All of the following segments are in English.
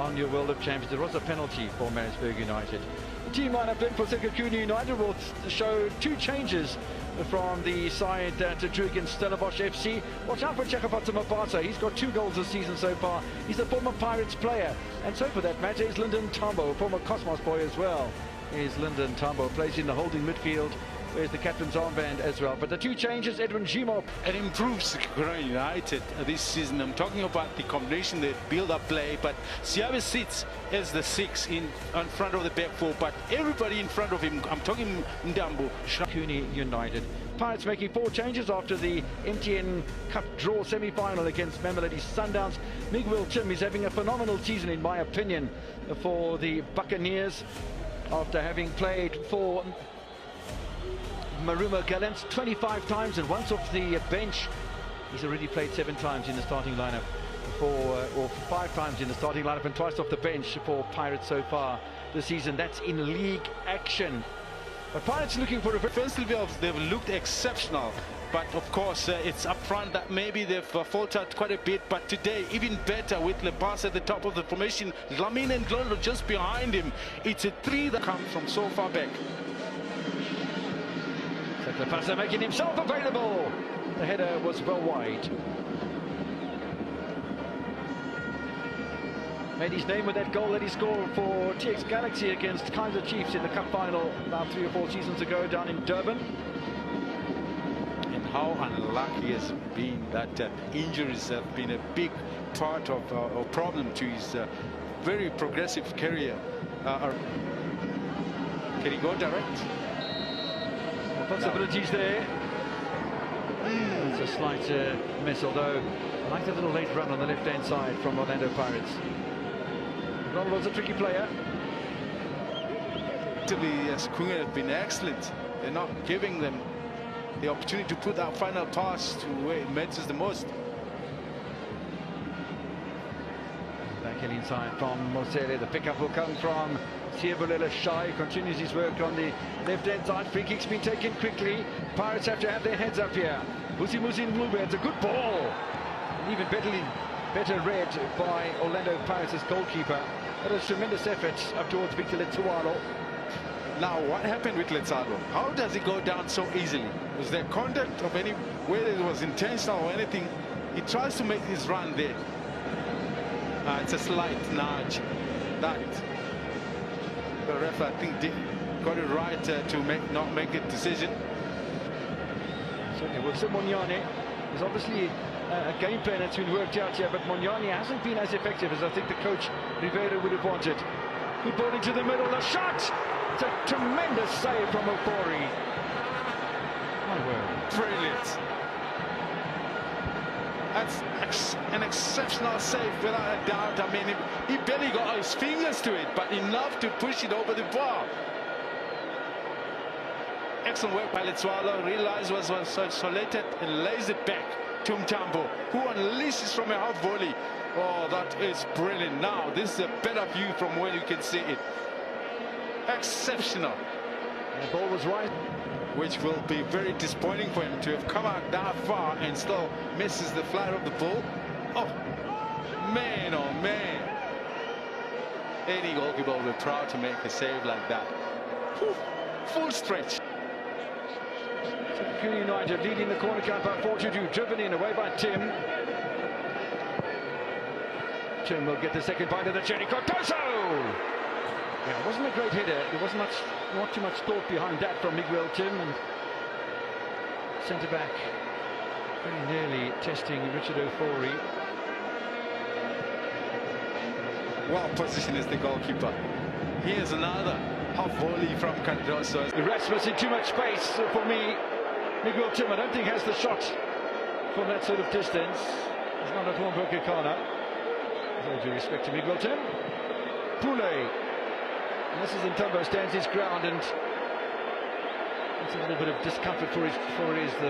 on your World of Champions. There was a penalty for Maritzburg United. The team lineup then for Sekhukhune United will show two changes from the side that drew against Stellenbosch FC. Watch out for Chakapata Mapasa. He's got 2 goals this season so far. He's a former Pirates player. And so for that matter is Lyndon Tambo, a former Cosmos boy as well. Is Lyndon Tambo, plays in the holding midfield. There's the captain's armband as well. But the two changes, Edwin Gimo. It improves Sekhukhune United this season. I'm talking about the combination, the build-up play. But Siabe sits as the 6 in front of the back 4. But everybody in front of him, I'm talking Ndambo. Sekhukhune United. Pirates making 4 changes after the MTN Cup draw semi-final against Mamelodi Sundowns. Miguel Tim is having a phenomenal season, in my opinion, for the Buccaneers. After having played for Maruma Gallants 25 times and once off the bench. He's already played 7 times in the starting lineup or 5 times in the starting lineup and twice off the bench for Pirates so far this season. That's in league action. But Pirates looking for a defensively, they've looked exceptional. But of course, it's up front that maybe they've faltered quite a bit. But today, even better with Lepasa at the top of the formation. Lamin and Glondo just behind him. It's a 3 that comes from so far back. Lepasa making himself available. The header was well wide. Made his name with that goal that he scored for TX Galaxy against Kaiser Chiefs in the cup final about 3 or 4 seasons ago down in Durban. And how unlucky he has been that injuries have been a big part of or problem to his very progressive career. Can he go direct? Possibilities there. It's a slight miss, although I like the little late run on the left-hand side from Orlando Pirates. Ronald's a tricky player. Sekhukhune have been excellent. They're not giving them the opportunity to put that final pass to where it matters the most. Back in inside from Mosele. The pickup will come from Siabulela Shai. Continues his work on the left-hand side. Free kick's been taken quickly. Pirates have to have their heads up here. Musi Mlube, it's a good ball. And even better read by Orlando Pirates' goalkeeper. That was tremendous effort up towards Victor Letsualo. Now, what happened with Letsualo? How does he go down so easily? Was there contact of any, whether it was intentional or anything? He tries to make his run there. It's a slight nudge. That the ref, I think, got it right to not make a decision. Certainly, Wilson Monyane is obviously a game plan that's been worked out here, but Monyane hasn't been as effective as I think the coach Rivera would have wanted. Good ball into the middle, the shot! It's a tremendous save from Ofori. My word. Brilliant. That's an exceptional save without a doubt. I mean, he barely got his fingers to it, but enough to push it over the bar. Excellent work by Letsualo. Realized was isolated and lays it back to Mtambo, who unleashes from a half volley. Oh, that is brilliant. Now, this is a better view from where you can see it. Exceptional. The ball was right. Which will be very disappointing for him to have come out that far and still misses the flight of the ball. Oh, man, oh, man. Any goalkeeper will be proud to make a save like that. Whew, full stretch. Sekhukhune United leading the corner count by 4-2, driven in away by Tim. Tim will get the second bite of the cherry. Cardoso! Yeah, it wasn't a great header. There wasn't not too much thought behind that from Miguel Tim, and centre-back very nearly testing Richard Ofori. Well positioned is the goalkeeper. Here's another half volley from Cardoso. Erasmus in too much space for me. Miguel Tim, I don't think has the shot from that sort of distance. He's not at Hornberg Kekana. With all due respect to Miguel Tim. Pule. And this is Ntambo stands his ground, and it's a little bit of discomfort for his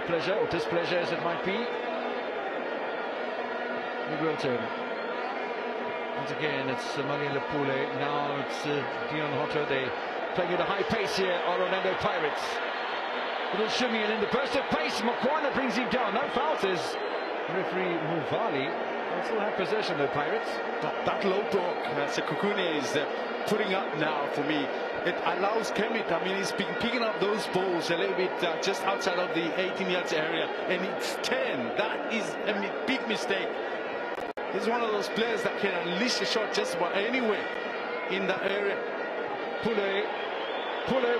pleasure or displeasure as it might be. Miguel Tim. Once again, it's Mali Lepule. Now it's Dion Hotto. They playing at a high pace here are Orlando Pirates. Little shimmy, and in the burst of pace, Mokwana brings him down. No foul, says referee Muvali. They still have possession, the Pirates. That low block Sekhukhune is putting up now for me. It allows Kemit, I mean, he's been picking up those balls a little bit just outside of the 18 yards area, and it's 10. That is a big mistake. He's one of those players that can unleash a shot just about anywhere in that area. Pule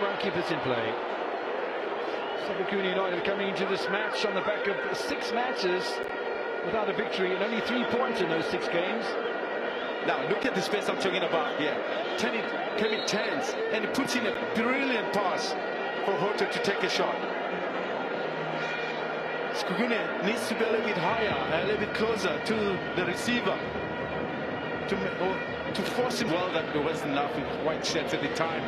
won't keep this in play. Sekhukhune United coming into this match on the back of 6 matches without a victory and only 3 points in those 6 games. Now look at the space I'm talking about here. Kemit turns and he puts in a brilliant pass for Hoto to take a shot. Sekhukhune needs to be a little bit higher, a little bit closer to the receiver to force him. Well, that there wasn't enough white shirts at the time.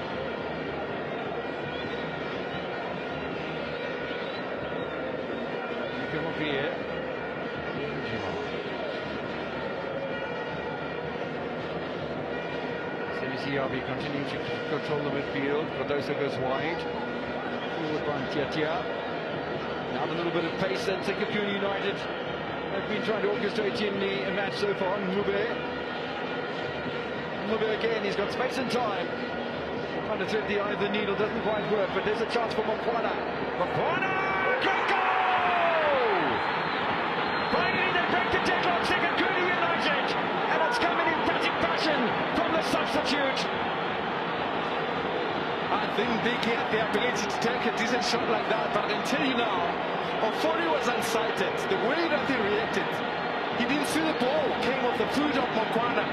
Come up here. CBCRB continuing to control the midfield. Cardoso goes wide. Forward by Tiatia. Now a little bit of pace, and Sekhukhune United have been trying to orchestrate in the match so far. Mube again, he's got space and time. Trying to thread the eye of the needle, doesn't quite work, but there's a chance for Mokwana. Great goal! Finally they break the deadlock, Sekhukhune United, and it's coming in emphatic fashion from the substitute. I think they get the ability to take a decent shot like that, but I can tell you now, Ofori was unsighted. The way that he reacted, he didn't see the ball, came off the foot of Mokwana.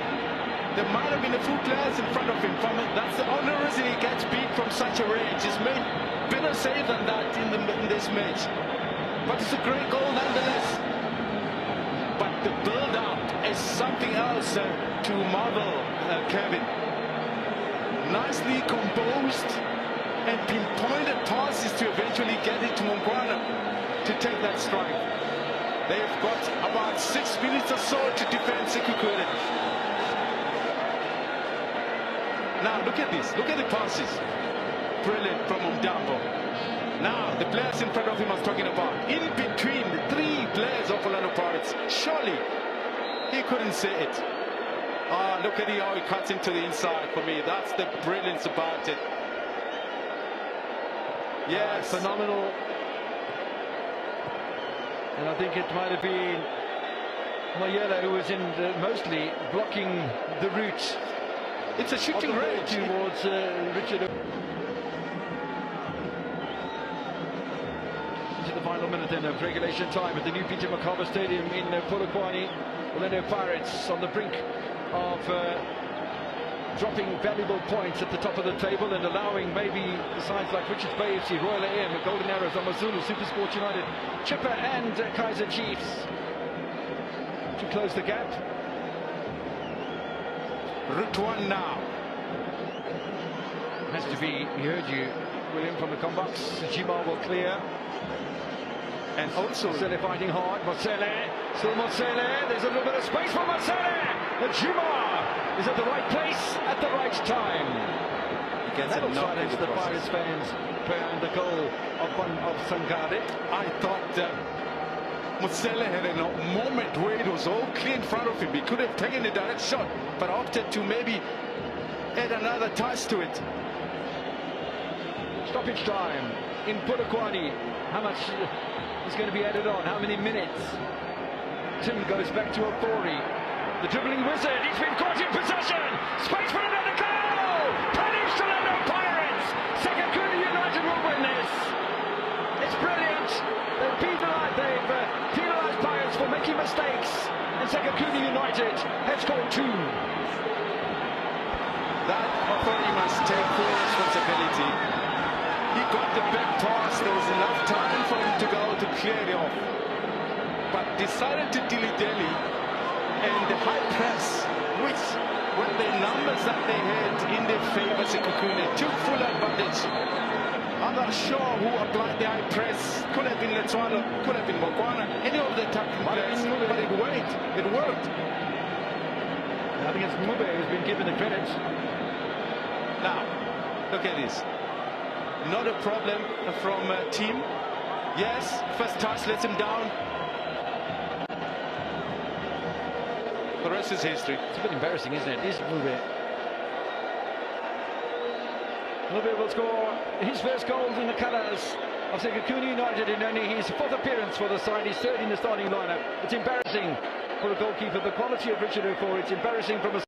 There might have been a few players in front of him. That's the only reason he gets beat from such a range. He's made better save than that in this match. But it's a great goal nonetheless. But the build-up is something else to marvel, Kevin. Nicely composed and pinpointed passes to eventually get it to Mongwana to take that strike. They've got about 6 minutes or so to defend Sekhukhune. Now look at this, look at the passes. Brilliant from Umdambo. Now the players in front of him I was talking about. In between the 3 players of Orlando Pirates. Surely he couldn't see it. Look at how he cuts into the inside for me. That's the brilliance about it. Yes. Phenomenal. And I think it might have been Mayela who was in mostly blocking the route. It's a shooting range towards Richard. Into the final minute then of regulation time at the new Peter Makaba Stadium in Polokwane. Orlando Pirates on the brink of dropping valuable points at the top of the table and allowing maybe sides like Richards Bay FC, Royal AM, Golden Arrows, Amazulu, Super Sports United, Chipper and Kaizer Chiefs to close the gap. Route 1 now. Has to be, he heard you, William, from the combox. Jima will clear. And also Mosele fighting hard. Mosele, still Mosele. There's a little bit of space for Mosele. And Jima is at the right place at the right time. He gets That'll silence the Pirates fans behind the goal of Sangade. I thought Mosele had a moment where it was all clear in front of him. He could have taken a direct shot, but opted to maybe add another touch to it. Stoppage time in Polokwane. How much is going to be added on? How many minutes? Tim goes back to Ofori. The dribbling wizard. He's been caught in possession. Space for another goal. Punished Orlando Pirates. Sekhukhune United will win this. It's brilliant. They've penalised Pirates for making mistakes. And Sekhukhune United has scored 2. That Ofori must take full responsibility. He got the back pass, there was enough time for him to go to clear it off. But decided to dilly-dally, and the high press, which were the numbers that they had in their favour, Sekhukhune took full advantage. I'm not sure who applied the high press. Could have been Letswalo, could have been Mokwana, any of the attacking players, but it worked. It worked. I think it's Mube who's been given the credit. Now, look at this. Not a problem from team. Yes, first touch lets him down. The rest is history. It's a bit embarrassing, isn't it? Is Mube. Mube will score his first goal in the colours of Sekhukhune United in only his fourth appearance for the side. He's third in the starting lineup. It's embarrassing for a goalkeeper. The quality of Richard Ofor, it's embarrassing from a